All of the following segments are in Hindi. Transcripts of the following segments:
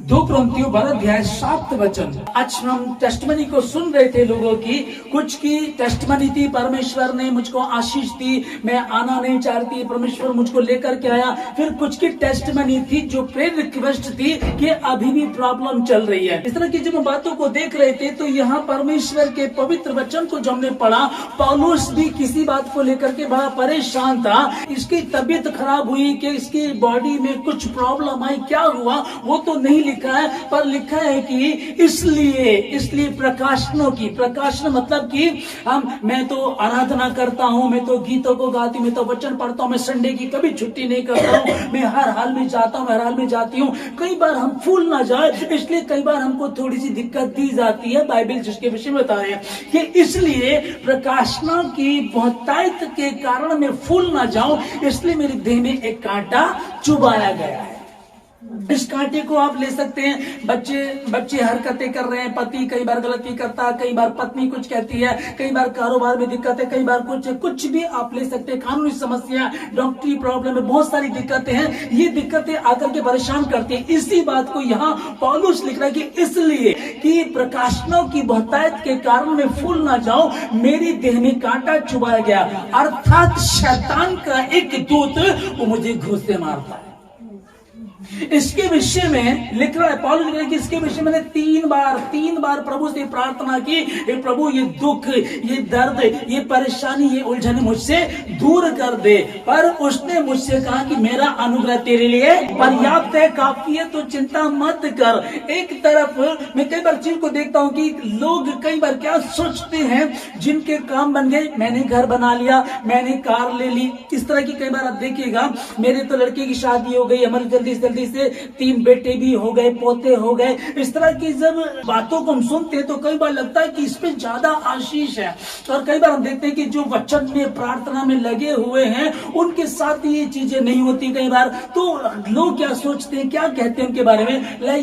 2 कुरिन्थियों 12:7 आज हम टेस्टमनी को सुन रहे थे लोगों की। कुछ की टेस्टमनी थी, परमेश्वर ने मुझको आशीष दी, मैं आना नहीं चाहती, परमेश्वर मुझको लेकर के आया। फिर कुछ की टेस्टमनी थी जो प्रेयर रिक्वेस्ट थी कि अभी भी प्रॉब्लम चल रही है। इस तरह की जब हम बातों को देख रहे थे तो यहाँ परमेश्वर के पवित्र वचन को जब हमने पढ़ा, पौलुस भी किसी बात को लेकर के बड़ा परेशान था। इसकी तबीयत खराब हुई कि इसकी बॉडी में कुछ प्रॉब्लम आई, क्या हुआ वो तो नहीं लिखा है, पर लिखा है कि इसलिए प्रकाशनों की, प्रकाशन मतलब कि मैं तो आराधना करता हूँ, मैं तो गीतों को गाती हूँ, मैं तो वचन पढ़ता हूँ, मैं संडे की कभी छुट्टी नहीं करता हूँ, मैं हर हाल में जाता हूँ, हर हाल में जाती हूँ। कई बार हम फूल ना जाए, इसलिए कई बार हमको थोड़ी सी दिक्कत दी जाती है। बाइबल जिसके विषय में बता रहे हैं कि इसलिए प्रकाशनों की बहुतायत के कारण मैं फूल ना जाऊं, इसलिए मेरे देह में एक कांटा चुभाया गया है। इस कांटे को आप ले सकते हैं। बच्चे हरकतें कर रहे हैं, पति कई बार गलती करता है, कई बार पत्नी कुछ कहती है, कई बार कारोबार में दिक्कत है, कई बार कुछ भी आप ले सकते हैं। कानूनी समस्या, डॉक्टरी प्रॉब्लम है, बहुत सारी दिक्कतें हैं। ये दिक्कतें आकर के परेशान करती है। इसी बात को यहाँ पौलुस लिख रहा है कि इसलिए कि प्रकाशनों की बहुतायत के कारण मैं फूल ना जाऊं, मेरी देह में कांटा चुभाया गया, अर्थात शैतान का एक दूत वो मुझे घूस से मारता है। इसके विषय में लिख रहा है पौलुस, लिख रहा है कि इसके विषय में तीन बार प्रभु से प्रार्थना की, प्रभु ये दुख, ये दर्द, ये परेशानी, ये उलझन मुझसे दूर कर दे। पर उसने मुझसे कहा कि मेरा अनुग्रह तेरे लिए पर्याप्त है, काफी है, तो चिंता मत कर। एक तरफ मैं कई बार चीज को देखता हूँ कि लोग कई बार क्या सोचते हैं, जिनके काम बन गए, मैंने घर बना लिया, मैंने कार ले ली, इस तरह की कई बार आप देखिएगा। मेरे तो लड़के की शादी हो गई, हमारी जल्दी से 3 बेटे भी हो गए, पोते हो गए। इस तरह की जब बातों को हम सुनते हैं तो कई बार लगता है कि इसमें ज्यादा आशीष है। और कई बार हम देखते हैं कि जो वचन में, प्रार्थना में लगे हुए हैं, उनके साथ ये चीजें नहीं होती। कई बार तो लोग क्या सोचते हैं, क्या कहते हैं उनके बारे में,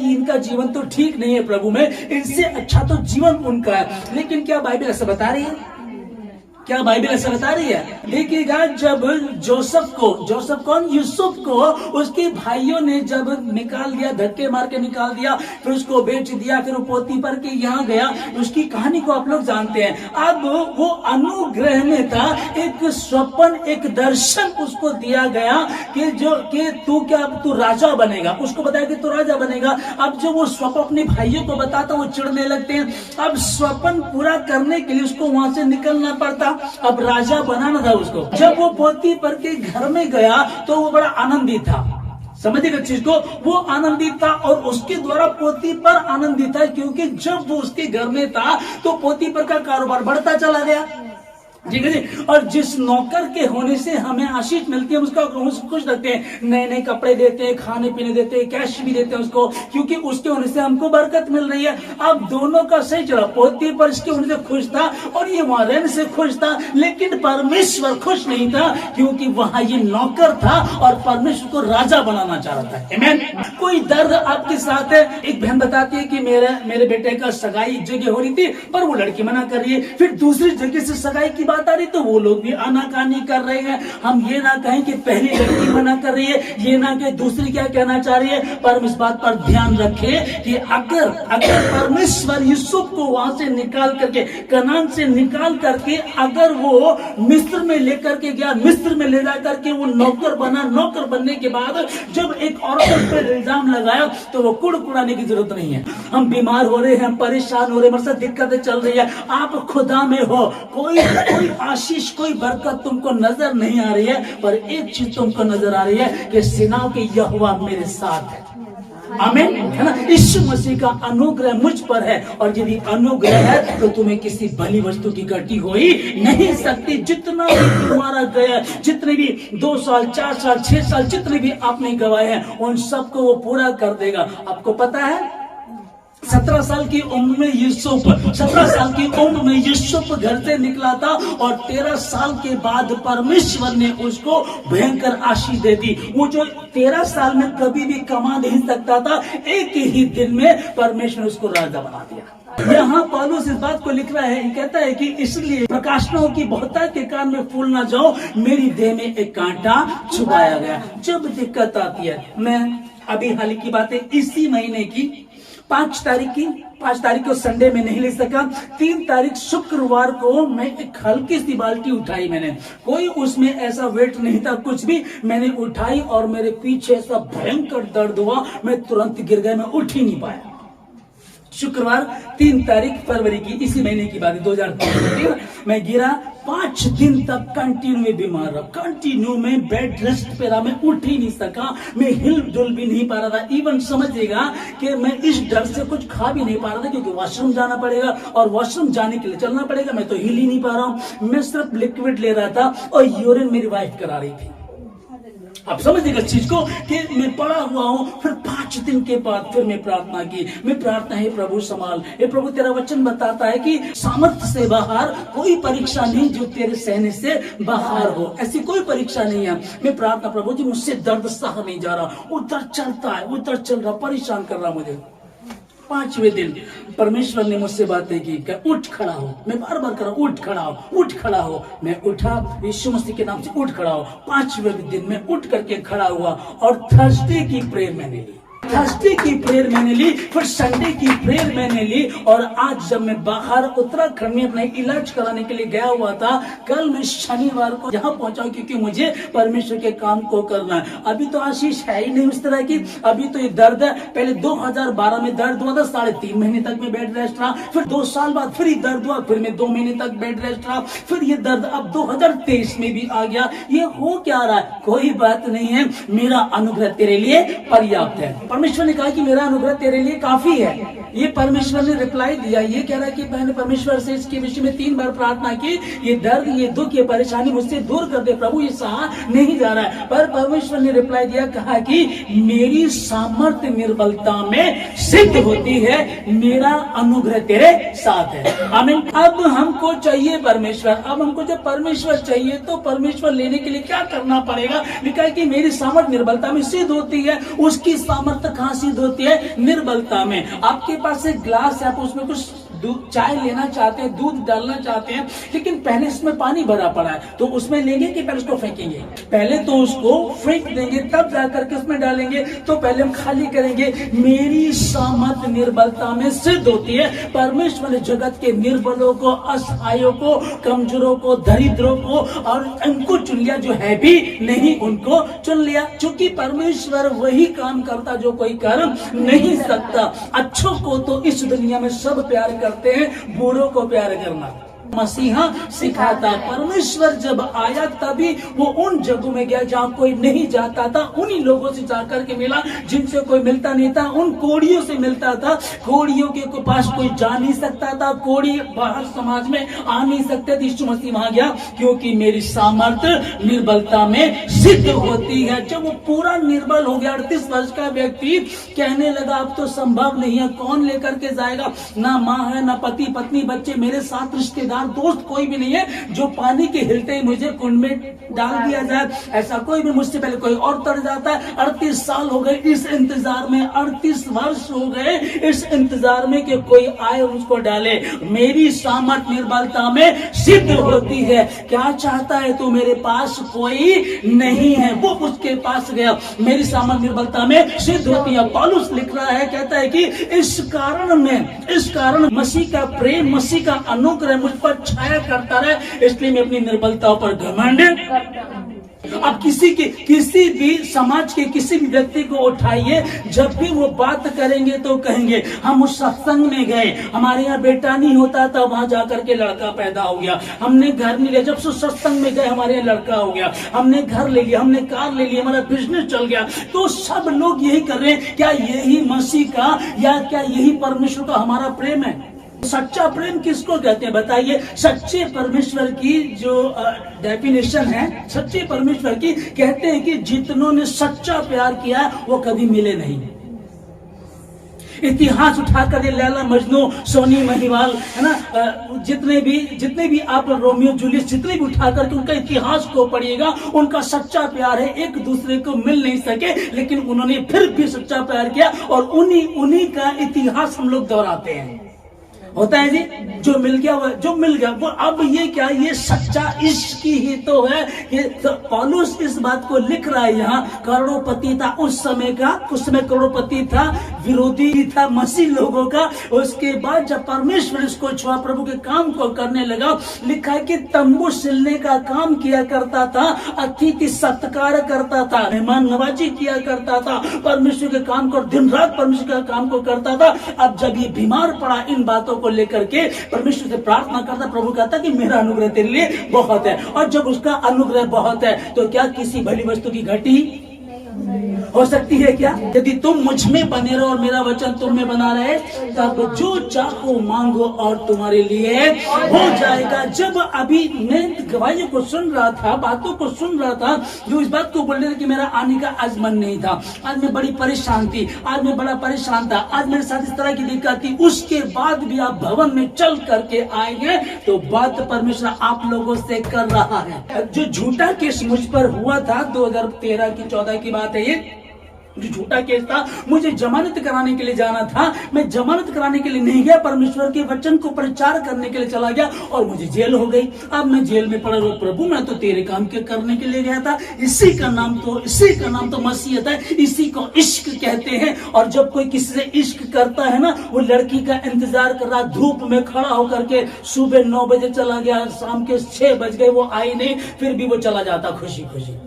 इनका जीवन तो ठीक नहीं है प्रभु में, इनसे अच्छा तो जीवन उनका है। लेकिन क्या बाइबल ऐसा बता रही है? क्या बाइबल ऐसा बता रही है? देखिएगा, जब यूसुफ को उसके भाइयों ने जब निकाल दिया, धक्के मार के निकाल दिया, फिर उसको बेच दिया, फिर वो पोतीफर के यहाँ गया, उसकी कहानी को आप लोग जानते हैं। अब वो अनुग्रह में था, एक स्वप्न, एक दर्शन उसको दिया गया कि तू राजा बनेगा। उसको बताया कि तू राजा बनेगा। अब जो वो स्वप्न अपने भाइयों को बताता, वो चिढ़ने लगते हैं। अब स्वप्न पूरा करने के लिए उसको वहां से निकलना पड़ता, अब राजा बनाना था उसको। जब वो पोतीफर के घर में गया तो वो बड़ा आनंदित था। समझिएगा चीज को, वो आनंदित था और उसके द्वारा पोतीफर आनंदित था, क्योंकि जब वो उसके घर में था तो पोतीफर का कारोबार बढ़ता चला गया। ठीक है जी। और जिस नौकर के होने से हमें आशीष मिलती है, उसका खुश रखते हैं, नए नए कपड़े देते हैं, खाने पीने देते हैं, कैश भी देते हैं उसको, क्योंकि उसके होने से हमको बरकत मिल रही है। अब दोनों का सही चला, पोतीफर इसके होने से खुश था और ये वहां रहने से खुश था, लेकिन परमेश्वर खुश नहीं था, क्योंकि वहां ये नौकर था और परमेश्वर को राजा बनाना चाह रहा था। आमीन। कोई दर्द आपके साथ है। एक बहन बताती है कि मेरे बेटे का सगाई एक जगह हो रही थी, पर वो लड़की मना कर रही है। फिर दूसरी जगह से सगाई की बात आ रही तो वो लोग भी आनाकानी कर रहे हैं। हम ये ना कहें कि पहली लड़की मना कर रही है, ये ना कि दूसरी क्या कहना चाह रही है, पर इस बात पर ध्यान रखें कि अगर परमेश्वर यूसुफ को वहां से निकाल करके, कनान से निकाल करके अगर वो मिस्र में लेकर के गया, मिस्र में ले जा करके वो नौकर बना, नौकर बनने के बाद जब एक औरत पर इल्जाम लगाया तो वो कुड़कुड़ाने की जरूरत नहीं है। हम बीमार हो रहे हैं, हम परेशान हो रहे हैं, हमारे साथ दिक्कतें चल रही है, आप खुदा में हो, कोई आशीष, कोई बरकत तुमको नजर नहीं आ रही है, पर एक चीज तुमको नजर आ रही है कि सेनाओं के यहोवा मेरे साथ है। आमीन, है ना। यीशु मसीह का अनुग्रह मुझ पर है, और यदि अनुग्रह है तो तुम्हें किसी भली वस्तु की घटी हो ही नहीं सकती। जितना भी तुम्हारा गया, जितने भी 2 साल, 4 साल, 6 साल, जितने भी आपने गवाए हैं, उन सबको वो पूरा कर देगा। आपको पता है 17 साल की उम्र में यूसुफ घर से निकला था, और 13 साल के बाद परमेश्वर ने उसको भयंकर आशीष दे दी। वो जो 13 साल में कभी भी कमा नहीं सकता था, एक ही दिन में परमेश्वर ने उसको राजा बना दिया। यहाँ पौलुस इस बात को लिख रहा है, कहता है कि इसलिए प्रकाशनों की बहुतायत के कारण में फूल ना जाओ, मेरी देह में एक कांटा छुपाया गया। जब दिक्कत आती है, मैं अभी हाल की बात है, इसी महीने की 5 तारीख को संडे में नहीं ले सका। 3 तारीख शुक्रवार को मैं एक हल्की सी बाल्टी उठाई, मैंने कोई उसमें ऐसा वेट नहीं था कुछ भी, मैंने उठाई और मेरे पीछे ऐसा भयंकर दर्द हुआ, मैं तुरंत गिर गया, मैं उठ ही नहीं पाया। शुक्रवार 3 तारीख फरवरी की, इसी महीने की बात है, 2023। मैं गिरा, 5 दिन तक कंटिन्यू बीमार रहा, कंटिन्यू में बेड रेस्ट पे रहा, मैं उठ ही नहीं सका, मैं हिल डुल भी नहीं पा रहा था। इवन समझिएगा कि मैं इस डर से कुछ खा भी नहीं पा रहा था, क्योंकि वॉशरूम जाना पड़ेगा और वॉशरूम जाने के लिए चलना पड़ेगा, मैं तो हिल ही नहीं पा रहा हूं। मैं सिर्फ लिक्विड ले रहा था और यूरिन मेरी वाइफ करा रही थी। आप समझिएगा इस चीज को कि मैं पड़ा हुआ हूं। फिर 5 दिन के बाद फिर मैं प्रार्थना की, मैं प्रार्थना, हे प्रभु संभाल, हे प्रभु तेरा वचन बताता है कि सामर्थ्य से बाहर कोई परीक्षा नहीं जो तेरे सहने से बाहर हो, ऐसी कोई परीक्षा नहीं है। मैं प्रार्थना, प्रभु जी मुझसे दर्द सह नहीं जा रहा, उधर चलता है, उधर चल रहा, परेशान कर रहा मुझे। 5वें दिन परमेश्वर ने मुझसे बातें की, उठ खड़ा हो। मैं बार बार कर रहा हूं, उठ खड़ा हो, उठ खड़ा हो। मैं उठा, यीशु मसीह के नाम से उठ खड़ा हो। 5वें दिन में उठ करके खड़ा हुआ और थर्सडे की प्रेयर मैंने ली, थर्सडे की प्रेयर मैंने ली, फिर संडे की प्रेयर मैंने ली। और आज जब मैं बाहर उत्तराखंड में अपना इलाज कराने के लिए गया हुआ था, कल मैं शनिवार को यहाँ पहुंचा, क्योंकि मुझे परमेश्वर के काम को करना है। अभी तो आशीष है ही नहीं उस तरह की, अभी तो ये दर्द है। पहले 2012 में दर्द हुआ था, 3.5 महीने तक मैं बेड रेस्ट रहा, फिर 2 साल बाद फिर दर्द हुआ, फिर मैं 2 महीने तक बेड रेस्ट रहा, फिर ये दर्द अब 2023 में भी आ गया। ये हो क्या रहा है? कोई बात नहीं है, मेरा अनुग्रह तेरे लिए पर्याप्त है। परमेश्वर ने कहा कि मेरा अनुग्रह तेरे लिए काफी है। ये परमेश्वर ने रिप्लाई दिया, ये कह रहा है कि मैंने परमेश्वर से इसके विषय में 3 बार प्रार्थना की, ये दर्द, ये दुख, ये परेशानी मुझसे दूर कर दे प्रभु, ये सहा नहीं जा रहा है। पर परमेश्वर ने रिप्लाई दिया, कहा कि मेरी सामर्थ्य निर्बलता में सिद्ध होती है, मेरा अनुग्रह तेरे साथ है। आमीन। अब हमको चाहिए परमेश्वर, अब हमको जब परमेश्वर चाहिए तो परमेश्वर लेने के लिए क्या करना पड़ेगा? लिखा है कि मेरी सामर्थ्य निर्बलता में सिद्ध होती है। उसकी सामर्थ्य कहाँ सिद्ध होती है? निर्बलता में। आपके पास एक ग्लास है, आप उसमें कुछ चाय लेना चाहते हैं, दूध डालना चाहते हैं, लेकिन पहले इसमें पानी भरा पड़ा है, तो उसमें लेंगे कि पहले उसको फेंकेंगे? पहले तो उसको फेंक देंगे, तब जाकर के उसमें डालेंगे। तो पहले हम खाली करेंगे। मेरी सामर्थ निर्बलता में सिद्ध होती है। परमेश्वर ने जगत के निर्बलों को, असहायों को, कमजोरों को, दरिद्रों को और उनको चुन लिया, जो है भी नहीं उनको चुन लिया। क्योंकि परमेश्वर वही काम करता जो कोई कर नहीं सकता। अच्छों को तो इस दुनिया में सब प्यार करते हैं, बूढ़ों को प्यार करना मसीहा सिखाता। परमेश्वर जब आया तभी वो उन जगहों में गया जहाँ कोई नहीं जाता था, उन्हीं लोगों से जाकर के मिला जिनसे कोई मिलता नहीं था, उन कोड़ियों से मिलता था। कोड़ियों के पास कोई जा नहीं सकता था, कोड़ी बाहर समाज में आ नहीं सकते थे। यीशु मसीह वहां गया, क्योंकि मेरी सामर्थ्य निर्बलता में सिद्ध होती है। जब वो पूरा निर्बल हो गया, 38 वर्ष का व्यक्ति कहने लगा अब तो संभव नहीं है, कौन लेकर के जाएगा? ना माँ है, ना पति पत्नी, बच्चे, मेरे साथ रिश्तेदार दोस्त कोई भी नहीं है जो पानी के हिलते ही मुझे कुंड में डाल दिया जाए। ऐसा कोई भी, मुझसे पहले कोई और तर जाता है। 38 साल हो गए इस इंतजार में, 38 वर्ष हो गए इस इंतजार में कि कोई आए और उसको डाले। मेरी सामर्थ निर्बलता में सिद्ध होती है। क्या चाहता है तू? मेरे पास कोई नहीं है, वो उसके पास गया। मेरी सामर्थ निर्बलता में सिद्ध होती है। पौलुस लिख रहा है, कहता है कि इस कारण मसीह का प्रेम, मसीह का अनुग्रह मुझ पर छाया करता रहे, इसलिए मैं अपनी निर्बलताओं पर घमंड करता हूं। अब किसी भी समाज के किसी भी व्यक्ति को उठाइए, जब भी वो बात करेंगे तो कहेंगे हम उस सत्संग में गए, हमारे यहाँ बेटा नहीं होता था, वहां जाकर के लड़का पैदा हो गया। हमने घर नहीं लिया, जब से सत्संग में गए हमारे यहाँ लड़का हो गया। हमने घर ले लिया, हमने कार ले लिया, हमारा बिजनेस चल गया। तो सब लोग यही कर रहे हैं। क्या यही मसीह का या क्या यही परमेश्वर का हमारा प्रेम है? सच्चा प्रेम किसको कहते हैं बताइए? सच्चे परमेश्वर की जो डेफिनेशन है सच्चे परमेश्वर की, कहते हैं कि जितनों ने सच्चा प्यार किया वो कभी मिले नहीं। इतिहास उठाकर ये लैला मजनू, सोनी महिवाल, है ना, जितने भी आप रोमियो जूलियस, जितने भी उठाकर के उनका इतिहास को पढ़िएगा, उनका सच्चा प्यार है। एक दूसरे को मिल नहीं सके, लेकिन उन्होंने फिर भी सच्चा प्यार किया और उन्हीं का इतिहास हम लोग दोहराते हैं। होता है जी, जो मिल गया वो अब ये क्या, ये सच्चा इश्क ही तो है। ये तो पौलुस इस बात को लिख रहा है यहाँ। करोड़पति था उस समय करोड़पति था, विरोधी था मसीह लोगों का। उसके बाद जब परमेश्वर इसको छुआ, प्रभु के काम को करने लगा, लिखा है कि तंबू सिलने का काम किया करता था, अतिथि सत्कार करता था, मेहमान नवाजी किया करता था, परमेश्वर के काम को दिन रात परमेश्वर के काम को करता था। अब जब ये बीमार पड़ा, इन बातों को लेकर के परमेश्वर से प्रार्थना करता, प्रभु कहता कि मेरा अनुग्रह तेरे लिए बहुत है। और जब उसका अनुग्रह बहुत है तो क्या किसी भली वस्तु की घटी हो सकती है क्या? यदि तुम मुझ में बने रहो और मेरा वचन तुम में बना रहे, तब जो चाहो मांगो और तुम्हारे लिए हो जाएगा। जब अभी मैं गवाही को सुन रहा था, बातों को सुन रहा था, जो इस बात को बोल रहे थे कि मेरा आने का आज मन नहीं था, आज मैं बड़ी परेशान थी, आज मैं बड़ा परेशान था, आज मेरे साथ इस तरह की दिक्कत थी, उसके बाद भी आप भवन में चल करके आए हैं, तो बात परमेश्वर आप लोगों से कर रहा है। जो झूठा केस मुझ पर हुआ था 2013 की 14 की बात है, ये जो झूठा केस था, मुझे जमानत कराने के लिए जाना था। मैं जमानत कराने के लिए नहीं गया, परमेश्वर के वचन को प्रचार करने के लिए चला गया और मुझे जेल हो गई। अब मैं जेल में पड़ा, प्रभु मैं तो तेरे काम के करने के लिए गया था। इसी का नाम तो मसीहत है, इसी को इश्क कहते हैं। और जब कोई किसी से इश्क करता है ना, वो लड़की का इंतजार कर रहा, धूप में खड़ा होकर के, सुबह 9 बजे चला गया, शाम के 6 बज गए, वो आई नहीं, फिर भी वो चला जाता खुशी खुशी,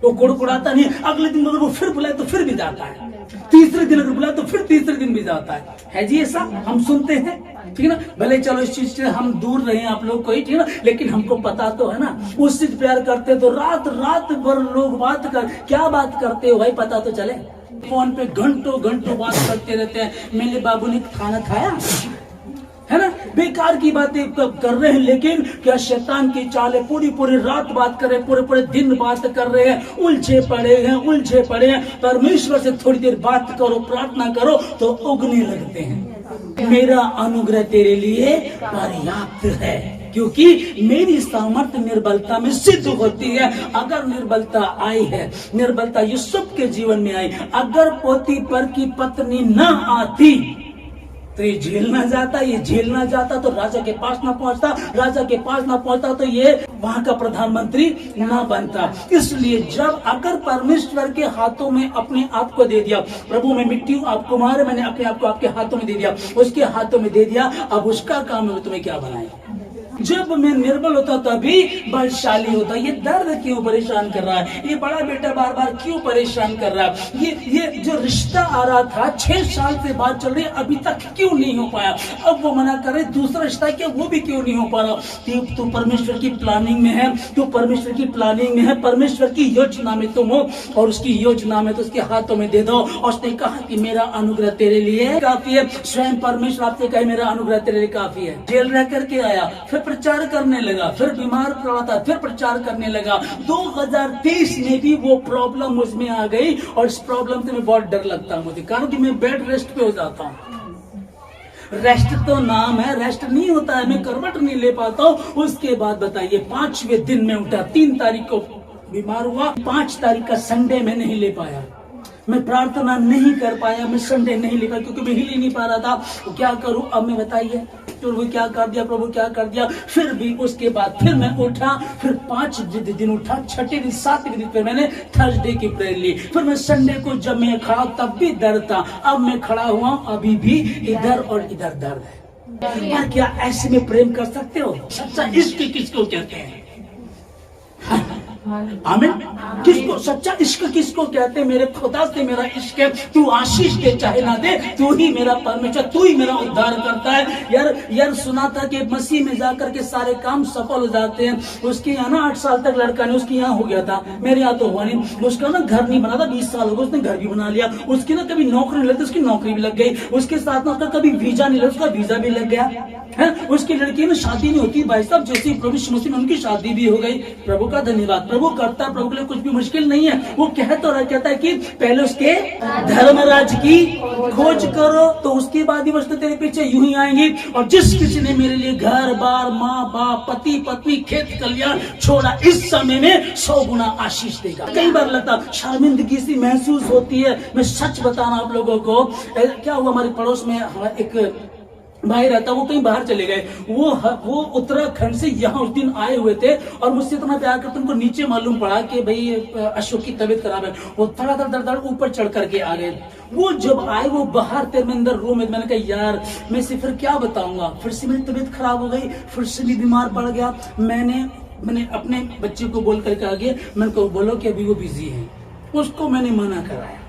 वो कुड़कुड़ाता नहीं। अगले दिन अगर वो फिर बुलाए तो फिर भी जाता है, तीसरे दिन अगर बुलाए तो फिर तीसरे दिन भी जाता है जी, ऐसा हम सुनते हैं, ठीक है ना। भले चलो इस चीज से हम दूर रहे आप लोग कोई, ठीक है ना, लेकिन हमको पता तो है ना, उससे प्यार करते तो रात भर लोग क्या बात करते हो भाई, पता तो चले। फोन पे घंटों बात करते रहते हैं, मेरे बाबू ने खाना खाया, है ना, बेकार की बातें कर रहे हैं। लेकिन क्या शैतान की चाल है, पूरी रात बात कर रहे हैं, पूरे दिन बात कर रहे हैं, उलझे पड़े हैं। परमेश्वर से थोड़ी देर बात करो, प्रार्थना करो तो उगने लगते हैं। मेरा अनुग्रह तेरे लिए पर्याप्त है, क्योंकि मेरी सामर्थ्य निर्बलता में सिद्ध होती है। अगर निर्बलता आई है, निर्बलता यूसुफ के जीवन में आई, अगर पोतीफर की पत्नी न आती तो ये झेलना जाता तो राजा के पास ना पहुंचता, तो ये वहां का प्रधानमंत्री ना बनता। इसलिए जब अगर परमेश्वर के हाथों में अपने आप को दे दिया, प्रभु मैं मिट्टी हूं, आप कुम्हार है, मैंने अपने आप को आपके हाथों में दे दिया, उसके हाथों में दे दिया, अब उसका काम है तुम्हें क्या बनाए। जब मैं निर्बल होता तभी बलशाली होता। ये दर्द क्यों परेशान कर रहा है, ये बड़ा बेटा बार क्यों परेशान कर रहा है, ये जो रिश्ता आ रहा था 6 साल से बात चल रही है, अभी तक क्यों नहीं हो पाया, अब वो मना कर रहे, दूसरा रिश्ता क्या वो भी क्यों नहीं हो पा रहा। तो परमेश्वर की प्लानिंग में है, परमेश्वर की योजना में तुम हो, और उसकी योजना में तो उसके हाथों में दे दो। और उसने कहा कि मेरा अनुग्रह तेरे लिए काफी है। स्वयं परमेश्वर आपसे कहे मेरा अनुग्रह तेरे लिए काफी है। जेल रह करके आया, फिर प्रचार करने लगा, फिर बीमार पड़ा था, फिर प्रचार करने लगा। 2023 में भी वो प्रॉब्लम मुझमें आ गई, और इस प्रॉब्लम से मैं बहुत डर लगता है मुझे, कारण कि मैं बेड रेस्ट पे हो जाता हूँ। रेस्ट तो नाम है, रेस्ट नहीं होता है, मैं करवट नहीं ले पाता हूँ। उसके बाद बताइए 5वें दिन में उठा, 3 तारीख को बीमार हुआ, 5 तारीख का संडे में नहीं ले पाया, मैं प्रार्थना नहीं कर पाया, मैं संडे नहीं ले पाया, क्योंकि मैं हिल ही नहीं पा रहा था। तो क्या करूं अब मैं, बताइए प्रभु क्या कर दिया। फिर भी उसके बाद फिर मैं उठा, फिर 5 दिन उठा, 6ठे दिन 7वें दिन फिर मैंने थर्सडे की प्रेयर ली। फिर मैं संडे को जब मैं खड़ा तब भी दर्द था, अब मैं खड़ा हुआ अभी भी इधर और इधर दर्द है। क्या ऐसे में प्रेम कर सकते हो? सच्चा इश्क किसको कहते हैं? आमीन। किसको सच्चा इश्क किसको कहते हैं? मेरे खुदा से मेरा इश्क है, तू आशीष के चाहे ना दे, तू ही मेरा परमेश्वर, तू ही मेरा उद्धार करता है। यार सुना था कि मसीह में जाकर के सारे काम सफल हो जाते हैं। उसके यहाँ ना 8 साल तक लड़का नहीं, उसके यहाँ हो गया था, मेरे यहाँ तो हुआ नहीं। उसका ना घर नहीं बना था, 20 साल हो गए, उसने घर भी बना लिया। उसकी ना कभी नौकरी नहीं लगती, उसकी नौकरी भी लग गई। उसके साथ ना उसका कभी वीजा नहीं लगा, उसका वीजा भी लग गया है। उसकी लड़की में शादी नहीं होती, भाई साहब जैसे प्रभु यीशु मसीह में उनकी शादी भी हो गई। प्रभु का धन्यवाद। प्रभु करता है, प्रभु के लिए कुछ भी मुश्किल नहीं है। वो कहता है कि पहले उसके धर्मराज की खोज करो, तो उसके बाद ही वस्तु तेरे पीछे यूं ही आएंगी। और जिस किसी ने मेरे लिए घर बार, माँ बाप, पति पत्नी, खेत कल्याण छोड़ा, इस समय में 100 गुना आशीष देगा। कई बार लगता शर्मिंदगी सी महसूस होती है। मैं सच बताना आप लोगों को, क्या हुआ हमारे पड़ोस में एक भाई रहता, वो कहीं बाहर चले गए। वो उत्तराखंड से यहाँ उस दिन आए हुए थे और मुझसे इतना प्यार करते, उनको नीचे मालूम पड़ा कि भाई अशोक की तबीयत खराब है। वो धड़ ऊपर चढ़ करके आ गए। वो जब आए, वो बाहर थे, मैं अंदर रूम में। मैंने कहा यार मैं से फिर क्या बताऊंगा, फिर से मेरी तबीयत खराब हो गई, फिर से भी बीमार पड़ गया। मैंने अपने बच्चे को बोल करके आगे, मैंने को बोलो कि अभी वो बिजी है, उसको मैंने मना कराया।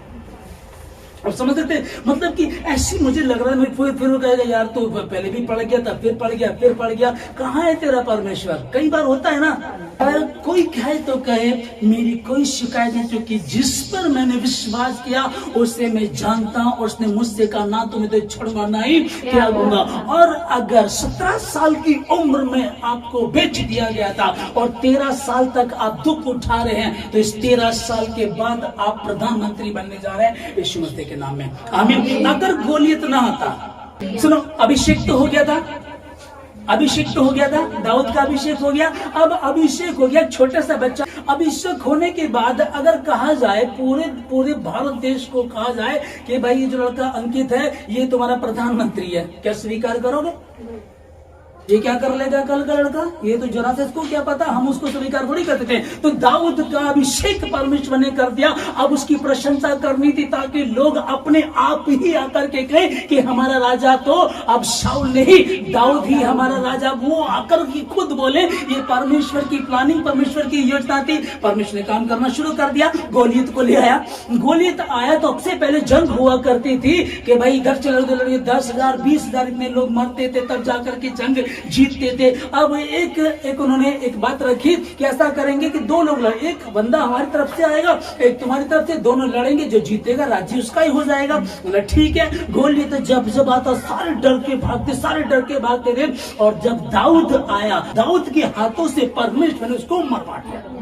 अब समझ सकते, मतलब कि ऐसी मुझे लग रहा है, फिर वो कहेगा यार तो पहले भी पढ़ गया था, फिर पढ़ गया, कहाँ है तेरा परमेश्वर? कई बार होता है ना, अगर कोई कहे तो कहे, मेरी कोई शिकायत नहीं, क्योंकि जिस पर मैंने विश्वास किया उसे मैं जानता हूँ, और उसने मुझसे कहा ना तो मैं तो छोड़ूंगा ना ही त्यागूंगा। और अगर 17 साल की उम्र में आपको बेच दिया गया था और 13 साल तक आप दुख उठा रहे हैं, तो इस 13 साल के बाद आप प्रधानमंत्री बनने जा रहे हैं यीशु मसीह के नाम में। आमीन। अगर गोलियत ना आता, सुनो, अभिषेक तो हो गया था, दाऊद का अभिषेक हो गया। अब अभिषेक हो गया छोटा सा बच्चा। अभिषेक होने के बाद अगर कहा जाए, पूरे भारत देश को कहा जाए कि भाई ये जो लड़का अंकित है ये तुम्हारा प्रधानमंत्री है, क्या स्वीकार करोगे? ये क्या कर लेगा कल का लड़का? ये तो जरा से इसको क्या पता, हम उसको स्वीकार थोड़ी करते थे। तो दाऊद का अभिषेक परमेश्वर ने कर दिया। अब उसकी प्रशंसा करनी थी ताकि लोग अपने आप ही आकर के कहे कि हमारा राजा तो अब शाऊल नहीं, दाऊद ही हमारा राजा। वो आकर के खुद बोले, ये परमेश्वर की प्लानिंग, परमेश्वर की योजना थी। परमेश्वर ने काम करना शुरू कर दिया, गोलियत को ले आया। गोलियत आया तो सबसे पहले जंग हुआ करती थी कि भाई इधर चले उधर लड़के, 10,000 20,000 इतने लोग मरते थे, तब जाकर के जंग जीतते थे। अब एक उन्होंने एक बात रखी कि ऐसा करेंगे कि दो लोग लड़े, एक बंदा हमारी तरफ से आएगा, एक तुम्हारी तरफ से, दोनों लड़ेंगे, जो जीतेगा राज्य उसका ही हो जाएगा। बोला ठीक है। गोलियत जब आता सारे डर के भागते थे। और जब दाऊद आया, दाऊद के हाथों से परमेश्वर ने उसको मरवा दिया।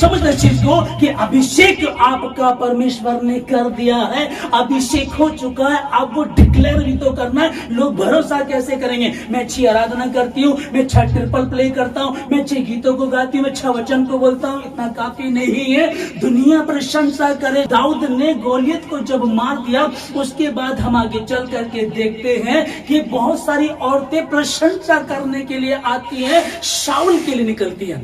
समझ इस चीज को कि अभिषेक आपका परमेश्वर ने कर दिया है, अभिषेक हो चुका है। अब वो डिक्लेयर भी तो करना है। लोग भरोसा कैसे करेंगे? मैं अच्छी आराधना करती हूँ, मैं 6 ट्रिपल प्ले करता हूँ, मैं 6 गीतों को गाती हूँ, मैं 6 वचन को बोलता हूँ, इतना काफी नहीं है। दुनिया प्रशंसा करे। दाऊद ने गोलियत को जब मार दिया, उसके बाद हम आगे चल करके देखते हैं कि बहुत सारी औरतें प्रशंसा करने के लिए आती है, शाऊल के लिए निकलती है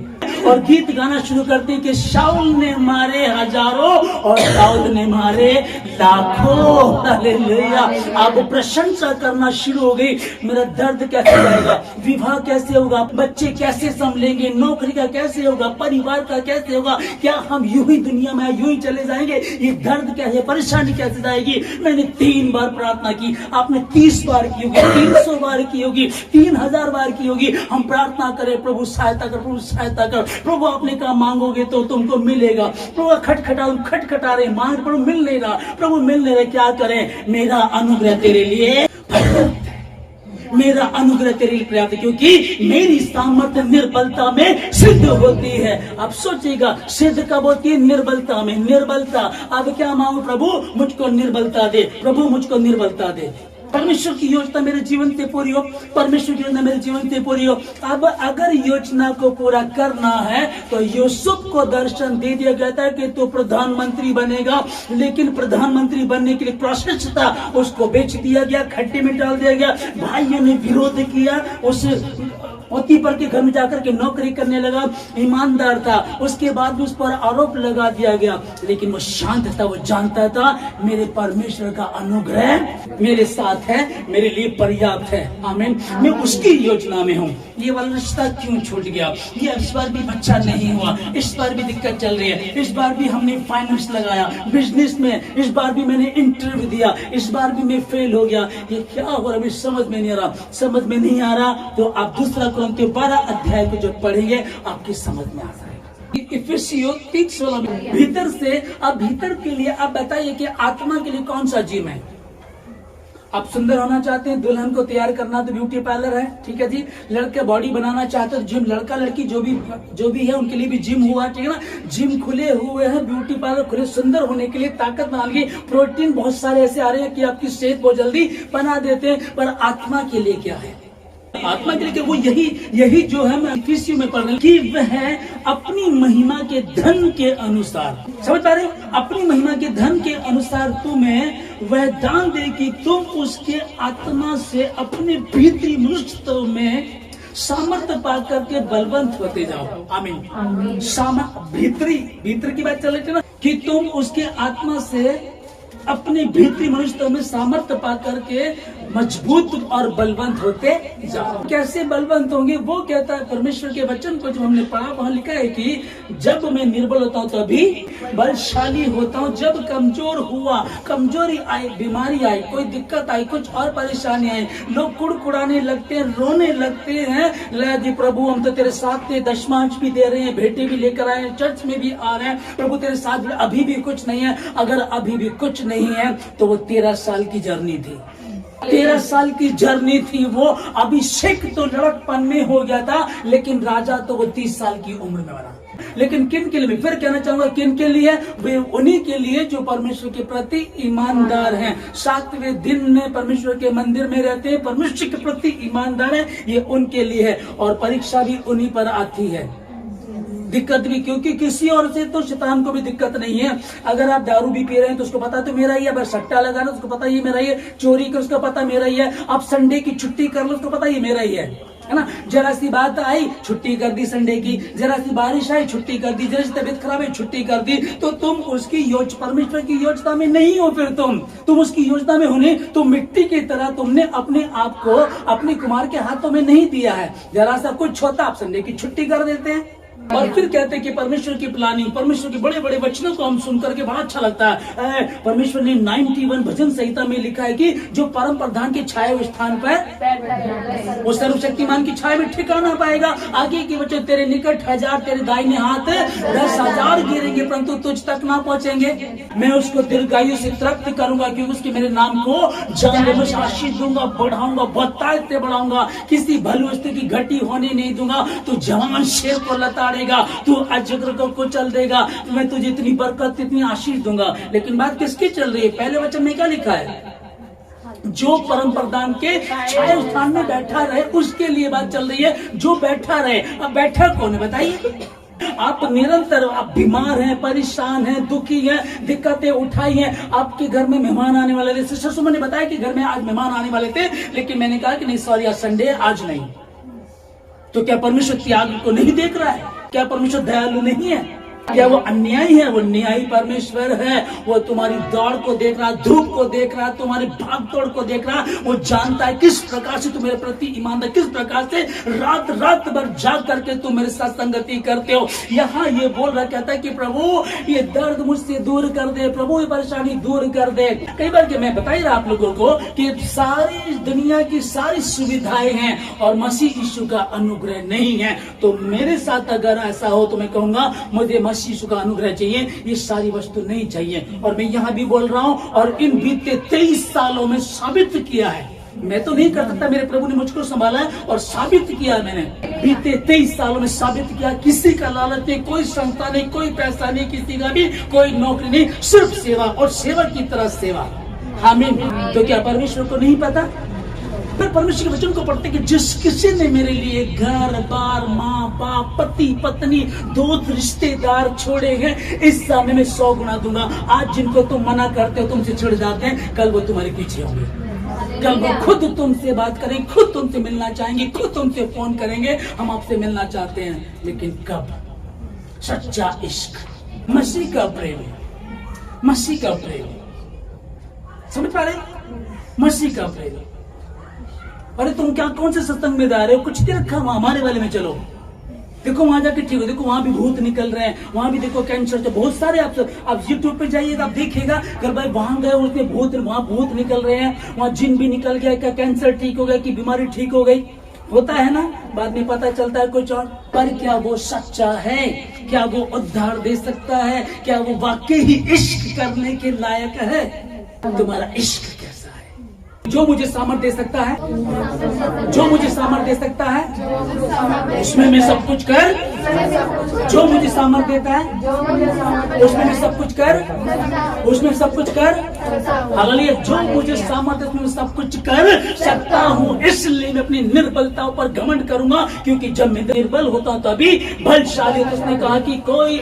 और गीत गाना शुरू करती है कि शाऊल ने मारे हजारों और दाऊद ने मारे लाखों। हालेलुया। अब प्रशंसा करना शुरू हो गई। मेरा दर्द कैसे जाएगा, विवाह कैसे होगा, बच्चे कैसे संभलेंगे, नौकरी का कैसे होगा, परिवार का कैसे होगा, क्या हम यूं ही दुनिया में यूं ही चले जाएंगे? ये दर्द कैसे, परेशानी कैसे जाएगी? मैंने 3 बार प्रार्थना की, आपने 30 बार की होगी, 300 बार की होगी, 3000 बार की होगी। हम प्रार्थना करें, प्रभु सहायता कर, प्रभु सहायता कर। प्रभु आपने कहा मांगोगे तो तुमको मिलेगा। प्रभु खटखटा रहे, मांग, प्रभु मिल नहीं रहा, प्रभु मिल नहीं रहा, क्या करें? मेरा अनुग्रह तेरे लिए पर्याप्त है, मेरा अनुग्रह तेरे लिए पर्याप्त है, क्योंकि मेरी सामर्थ्य निर्बलता में सिद्ध होती है। अब सोचिएगा, सिद्ध कब होती है? निर्बलता में। निर्बलता। अब क्या मांगो? प्रभु मुझको निर्बलता दे, प्रभु मुझको निर्बलता दे। परमेश्वर की योजना मेरे जीवन से पूरी हो, परमेश्वर की योजना मेरे जीवन से पूरी हो। अब अगर योजना को पूरा करना है तो यूसुफ को दर्शन दे दिया गया था कि तू प्रधानमंत्री बनेगा, लेकिन प्रधानमंत्री बनने के लिए प्रोसेस था, उसको बेच दिया गया, खड्डे में डाल दिया गया। भाइयों ने विरोध किया, उस पोतीपर के घर में जाकर के नौकरी करने लगा, ईमानदार था, उसके बाद भी उस पर आरोप लगा दिया गया, लेकिन वो शांत था। वो जानता था मेरे परमेश्वर का अनुग्रह मेरे साथ है, मेरे लिए पर्याप्त है। आमीन। मैं उसकी योजना में हूँ। ये वाला रिश्ता क्यों छूट गया? ये इस बार भी बच्चा नहीं हुआ, इस बार भी दिक्कत चल रही है, इस बार भी हमने फाइनेंस लगाया बिजनेस में, इस बार भी मैंने इंटरव्यू दिया, इस बार भी मैं फेल हो गया। ये क्या हो रहा है? समझ में नहीं आ रहा। तो आप दूसरा कुरिन्थियों 12 अध्याय को जब पढ़ेंगे आपकी समझ में आ जाएगा। इफिसियों 3:16 में भीतर से, अब भीतर के लिए आप बताइए कि आत्मा के लिए कौन सा जिम है? आप सुंदर होना चाहते हैं, दुल्हन को तैयार करना तो ब्यूटी पार्लर है, ठीक है जी। लड़के बॉडी बनाना चाहते हैं, जिम। लड़का लड़की जो भी है उनके लिए भी जिम हुआ, ठीक है ना। जिम खुले हुए हैं, ब्यूटी पार्लर खुले, सुंदर होने के लिए, ताकत बनाने के लिए। प्रोटीन बहुत सारे ऐसे आ रहे हैं कि आपकी सेहत बहुत जल्दी बना देते हैं। पर आत्मा के लिए क्या है? आत्मा के लिए वो यही जो है मैं इफिसियों में पढ़ रहा हूं कि वह अपनी महिमा के धन के अनुसार, समझ पा रहे हो? अपनी महिमा के धन के अनुसार तुम्हें वह दान दे कि तुम उसके आत्मा से अपने भीतरी मनुष्यत्व में सामर्थ्य पा करके बलवंत होते जाओ। आमीन। भीतरी की बात चल रही थी ना, कि तुम उसके आत्मा से अपने भीतरी मनुष्यत्व में सामर्थ्य पा करके मजबूत और बलवंत होते जाओ। कैसे बलवंत होंगे? वो कहता है परमेश्वर के वचन को जो हमने पढ़ा, वहां लिखा है कि जब मैं निर्बल होता हूँ तभी बलशाली होता हूँ। जब कमजोर हुआ, कमजोरी आई, बीमारी आई, कोई दिक्कत आई, कुछ और परेशानी आई, लोग कुड़कुड़ाने लगते हैं, रोने लगते हैं, ले प्रभु हम तो तेरे साथ थे, दशमांश भी दे रहे हैं, भेंटे भी लेकर आए हैं, चर्च में भी आ रहे हैं, प्रभु तेरे साथ भी, अभी भी कुछ नहीं है। अगर अभी भी कुछ नहीं है तो वो 13 साल की जर्नी थी। 13 साल की जर्नी थी वो। अभिषेक तो लड़कपन में हो गया था, लेकिन राजा तो वो 30 साल की उम्र में बना। लेकिन किन के लिए? मैं फिर कहना चाहूंगा, किन के लिए? वे उन्हीं के लिए जो परमेश्वर के प्रति ईमानदार हैं, 7वें दिन में परमेश्वर के मंदिर में रहते हैं, परमेश्वर के प्रति ईमानदार हैं, ये उनके लिए है। और परीक्षा भी उन्हीं पर आती है, दिक्कत भी, क्योंकि किसी और से तो शैतान को भी दिक्कत नहीं है। अगर आप दारू भी पी रहे हैं तो उसको पता तो मेरा ही है, बस सट्टा लगा रहे उसको पता ये मेरा ही है, चोरी कर उसको पता मेरा ही है, आप संडे की छुट्टी कर लो उसको पता ये मेरा ही है ना। जरा सी बात आई छुट्टी कर दी संडे की, जरा सी बारिश आई छुट्टी कर दी, जरा सी तबीयत खराब है छुट्टी कर दी। तो तुम उसकी परमेश्वर की योजना में नहीं हो। फिर तुम उसकी योजना में होने तो मिट्टी की तरह तुमने अपने आप को अपने कुमार के हाथों में नहीं दिया है। जरा सा कुछ होता आप संडे की छुट्टी कर देते हैं। और फिर कहते हैं कि परमेश्वर की प्लानिंग, परमेश्वर के बड़े बड़े वचनों को हम सुनकर के बड़ा अच्छा लगता है। परमेश्वर ने 91 भजन संहिता में लिखा है कि जो परम प्रधान के छाए हुए स्थान पर वो सर्वशक्तिमान की छाया में ठिकाना पाएगा। आगे के वचन, तेरे निकट 1000 तेरे दाहिने हाथ 10,000 गिरेंगे परंतु तुझ तक ना पहुंचेंगे। मैं उसको दीर्घायु से तृप्त करूंगा, क्योंकि उसके मेरे नाम को जान आशीष दूंगा, बढ़ाऊंगा, बहुतायत से बढ़ाऊंगा, किसी भली वस्तु की घटी होने नहीं दूंगा। तू जवान शेर को लताड़ेगा, तू अजगर को कुचल देगा, मैं तुझे इतनी बरकत इतनी आशीष दूंगा। लेकिन बात किसकी चल रही है? पहले वचन में क्या लिखा है? जो परम प्रधान के छाया स्थान में बैठा रहे, उसके लिए बात चल रही है। जो बैठा रहे, अब बैठा कौन है बताइए? आप निरंतर, आप बीमार हैं, परेशान हैं, दुखी हैं, दिक्कतें उठाई हैं, आपके घर में मेहमान आने वाले थे। सिस्टर सुमन ने बताया कि घर में आज मेहमान आने वाले थे, लेकिन मैंने कहा कि नहीं सॉरी आज संडे, आज नहीं। तो क्या परमेश्वर त्याग को नहीं देख रहा है? क्या परमेश्वर दयालु नहीं है? क्या वो अन्यायी है? वो न्यायी परमेश्वर है। वो तुम्हारी दौड़ को देख रहा, धूप को देख रहा, तुम्हारी भाग दौड़ को देख रहा। वो जानता है किस प्रकार से तुम मेरे प्रति ईमानदार, किस प्रकार से रात भर जाग करके तुम मेरे साथ संगति करते हो। यहाँ ये बोल रहा, कहता है कि प्रभु ये दर्द मुझसे दूर कर दे, प्रभु ये परेशानी दूर कर दे। कई बार कि मैं बता ही रहा आप लोगों को कि सारी दुनिया की सारी सुविधाएं हैं और मसीह यीशु का अनुग्रह नहीं है। तो मेरे साथ अगर ऐसा हो तो मैं कहूंगा मुझे मसीह यीशु का अनुग्रह चाहिए, ये सारी वस्तु नहीं चाहिए। और मैं यहाँ भी बोल रहा हूँ, और इन बीते 23 सालों में साबित किया है। मैं तो नहीं कर सकता, मेरे प्रभु ने मुझको संभाला है और साबित किया मैंने। बीते 23 सालों में साबित किया, किसी का लालच नहीं, कोई संस्था नहीं, कोई पैसा नहीं, किसी का भी कोई नौकरी नहीं, सिर्फ सेवा और सेवा की तरह सेवा। आमीन। तो क्या परमेश्वर को नहीं पता? फिर परमेश्वर के वचन को पढ़ते कि जिस किसी ने मेरे लिए घर बार, माँ बाप, पति पत्नी, दोस्त रिश्तेदार छोड़े हैं, इस सामने में 100 गुना दूंगा। आज जिनको तुम मना करते हो, तुमसे छिड़ जाते हैं, कल वो तुम्हारे पीछे होंगे। कल वो खुद तुमसे बात करेंगे, खुद तुमसे मिलना चाहेंगे, खुद तुमसे फोन करेंगे, हम आपसे मिलना चाहते हैं। लेकिन कब? सच्चा इश्क, मसीह का प्रेम, मसीह का प्रेम, समझ पा रहे? मसीह का प्रेम। अरे तुम क्या कौन से सत्संग में जा रहे हो? कुछ नहीं रखा, हमारे वाले में चलो, देखो वहां जाके ठीक हो, देखो वहां भी भूत निकल रहे हैं, वहां भी देखो कैंसर, बहुत सारे आप यूट्यूब पे जाइए आप देखिएगा, अगर भाई वहां गए उसमें वहां भूत निकल रहे हैं, वहां जिन भी निकल गया, क्या कैंसर ठीक हो गया, कि बीमारी ठीक हो गई, होता है ना, बाद में पता चलता है कुछ और। पर क्या वो सच्चा है? क्या वो उद्धार दे सकता है? क्या वो वाकई ही इश्क करने के लायक है? तुम्हारा इश्क कैसा है? जो मुझे सामर्थ दे सकता है, जो मुझे सामर्थ दे सकता है, उसमें मैं सब कुछ कर जो मुझे सामर्थ्य देता है उसमें मैं सब कुछ कर, उसमें सब कुछ कर। हालेलुया। जो मुझे सामर्थ्य उसमें सब कुछ कर सकता हूँ, इसलिए मैं अपनी निर्बलताओं पर घमंड करूंगा, क्योंकि जब मैं निर्बल होता हूँ तभी बलशाली। तो उसने कहा कि कोई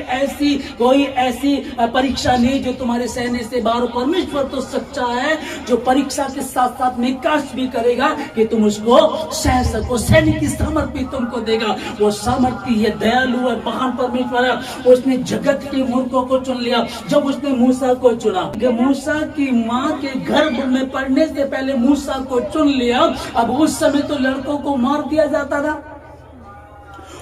ऐसी परीक्षा नहीं जो तुम्हारे सहने से बाहर। परमेश्वर तो सच्चा है जो परीक्षा के साथ साथ निकास भी करेगा कि तुम उसको सह सको। सहने की सामर्थ्य तुमको देगा। वो सामर्थ्य है, दयालु है, महान परमेश्वर है। उसने जगत के मूर्खों को चुन लिया। जब उसने मूसा को चुना, मूसा की माँ के गर्भ में पड़ने से पहले मूसा को चुन लिया। अब उस समय तो लड़कों को मार दिया जाता था,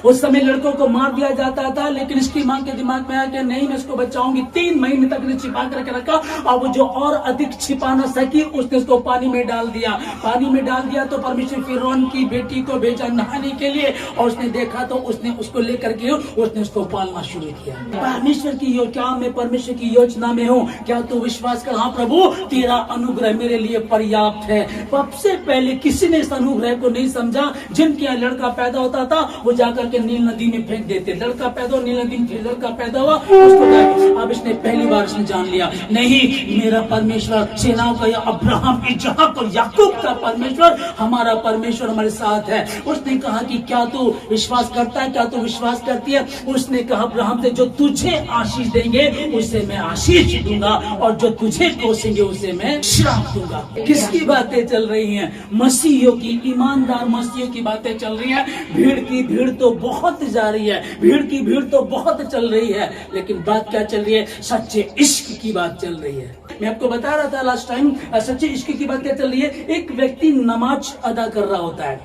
उस समय लड़कों को मार दिया जाता था, लेकिन इसकी मां के दिमाग में आया कि नहीं, मैं इसको बचाऊंगी। 3 महीने तक ने छिपा करके रखा, और वो जो और अधिक छिपा न सकी उसने उसको पानी में डाल दिया। पानी में डाल दिया तो परमेश्वर फिरौन की बेटी को भेजा नहाने के लिए, और उसने देखा तो उसने उसको लेकर के उसने उसको पालना शुरू किया। परमेश्वर की क्या मैं परमेश्वर की योजना में हूँ? क्या तू विश्वास कर? हाँ प्रभु, तेरा अनुग्रह मेरे लिए पर्याप्त है। सबसे पहले किसी ने इस अनुग्रह को नहीं समझा। जिनके यहाँ लड़का पैदा होता था वो जाकर के नील नदी में फेंक देते। लड़का पैदा हुआ नील नदी में, लड़का पैदा हुआ उसको। अब इसने पहली बार इसने जान लिया, नहीं, मेरा परमेश्वर सेनाओं का या अब्राहम, इजहाक और याकूब का परमेश्वर, हमारा परमेश्वर हमारे साथ है। उसने कहा कि क्या तू विश्वास करता है? क्या तू विश्वास करती है? उसने कहा अब्राहम से, जो तुझे आशीष देंगे उसे मैं आशीष दूंगा, और जो तुझे कोसेंगे उसे मैं श्राप दूंगा। किसकी बातें चल रही हैं? मसीहियों की, ईमानदार मसीहियों की बातें चल रही है। भीड़ की भीड़ तो बहुत जा रही है, भीड़ की भीड़ तो बहुत चल रही है, लेकिन बात क्या चल रही है? सच्चे इश्क की बात चल रही है। मैं आपको बता रहा था लास्ट टाइम, सच्चे इश्क की बात क्या चल रही है? एक व्यक्ति नमाज अदा कर रहा होता है,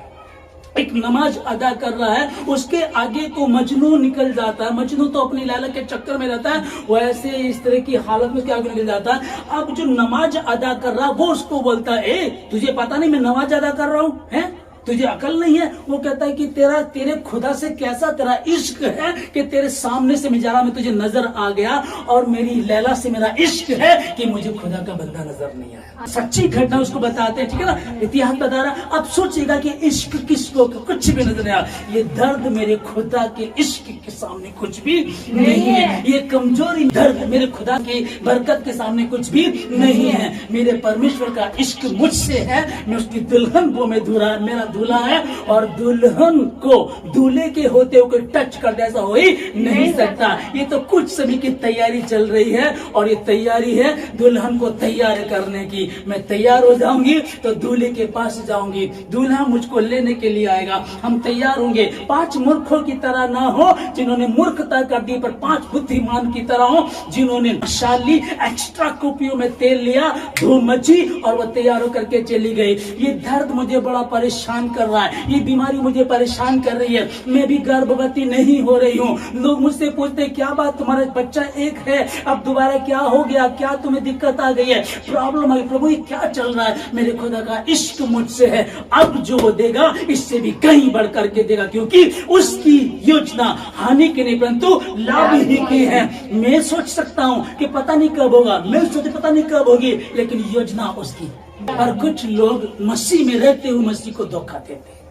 एक नमाज अदा कर रहा है, उसके आगे को मजनू निकल जाता है। मजनू तो अपनी लैला के चक्कर में रहता है, वैसे इस तरह की हालत में उसके आगे निकल जाता है। अब जो नमाज अदा कर रहा वो उसको बोलता है, ए तुझे पता नहीं मैं नमाज अदा कर रहा हूँ, है तुझे अकल नहीं है? वो कहता है कि तेरे खुदा से कैसा तेरा इश्क है कि तेरे सामने से मैं जा रहा, मैं तुझे नजर आ गया, और मेरी लैला से मेरा इश्क है कि मुझे खुदा का बंदा नजर नहीं आया। सच्ची घटना उसको बताते हैं, ठीक है ना, इतिहास बता रहा। अब सोचिएगा कि इश्क किसको कुछ भी नजर नहीं आया। ये दर्द मेरे खुदा के इश्क के सामने कुछ भी नहीं है। ये कमजोरी दर्द मेरे खुदा की बरकत के सामने कुछ भी नहीं है। मेरे परमेश्वर का इश्क मुझसे है, मैं उसकी दुल्हन को मैं दूल्हा, मेरा दूल्हा है, और दुल्हन को दूल्हे के होते हुए टच कर दे ऐसा हो ही नहीं सकता। ये तो कुछ समय की तैयारी चल रही है, और ये तैयारी है दुल्हन को तैयार करने की। मैं तैयार हो जाऊंगी तो दूल्हे के पास जाऊंगी, दूल्हा मुझको लेने के लिए आएगा, हम तैयार होंगे। 5 मूर्खों की तरह ना हो जिन्होंने मूर्खता कर दी, पर 5 बुद्धिमान की तरह हो जिन्होंने शाली एक्स्ट्रा कुपियों में तेल लिया, धूम मची, और वो तैयार होकर के चली गई। ये दर्द मुझे बड़ा परेशान कर रहा है, ये बीमारी मुझे परेशान कर रही है। मैं भी गर्भवती नहीं हो रही हूँ। लोग मुझसे पूछते क्या बात, तुम्हारा बच्चा एक है, अब दोबारा क्या हो गया, क्या तुम्हें दिक्कत आ गई है, प्रॉब्लम है? प्रभु ये क्या चल रहा है? मेरे खुदा का इश्क मुझसे है, अब जो वो देगा इससे भी कहीं बढ़ करके देगा, क्योंकि उसकी योजना हानि की नहीं परंतु लाभ ही की है। मैं सोच सकता हूँ कि पता नहीं कब होगा, मैं सोचती पता नहीं कब होगी, लेकिन योजना उसकी। पर कुछ लोग मसीह में रहते हुए मसीह को धोखा देते हैं,